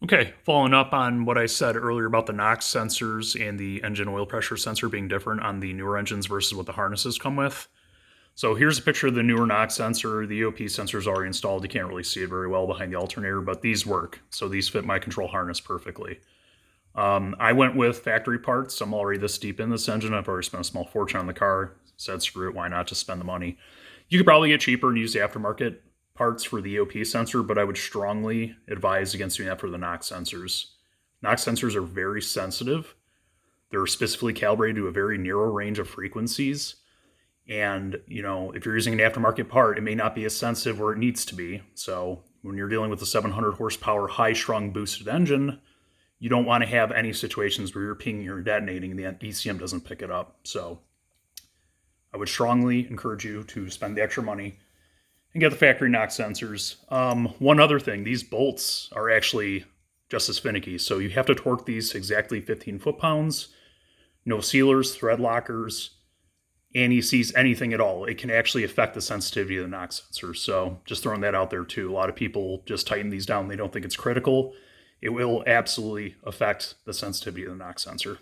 Okay, following up on what I said earlier about the NOx sensors and the engine oil pressure sensor being different on the newer engines versus what the harnesses come with. So here's a picture of the newer NOx sensor. The EOP sensor is already installed. You can't really see it very well behind the alternator, but these work. So these fit my control harness perfectly. I went with factory parts. I'm already this deep in this engine. I've already spent a small fortune on the car. Said screw it, why not just spend the money? You could probably get cheaper and use the aftermarket parts for the EOP sensor, but I would strongly advise against doing that for the NOx sensors. NOx sensors are very sensitive. They're specifically calibrated to a very narrow range of frequencies. And, if you're using an aftermarket part, it may not be as sensitive where it needs to be. So when you're dealing with a 700 horsepower high strung boosted engine, you don't want to have any situations where you're pinging or detonating and the ECM doesn't pick it up. So I would strongly encourage you to spend the extra money and get the factory NOx sensors. One other thing, these bolts are actually just as finicky. So you have to torque these exactly 15 foot-pounds, no sealers, thread lockers, and sees anything at all. It can actually affect the sensitivity of the NOx sensor. So just throwing that out there too. A lot of people just tighten these down. They don't think it's critical. It will absolutely affect the sensitivity of the NOx sensor.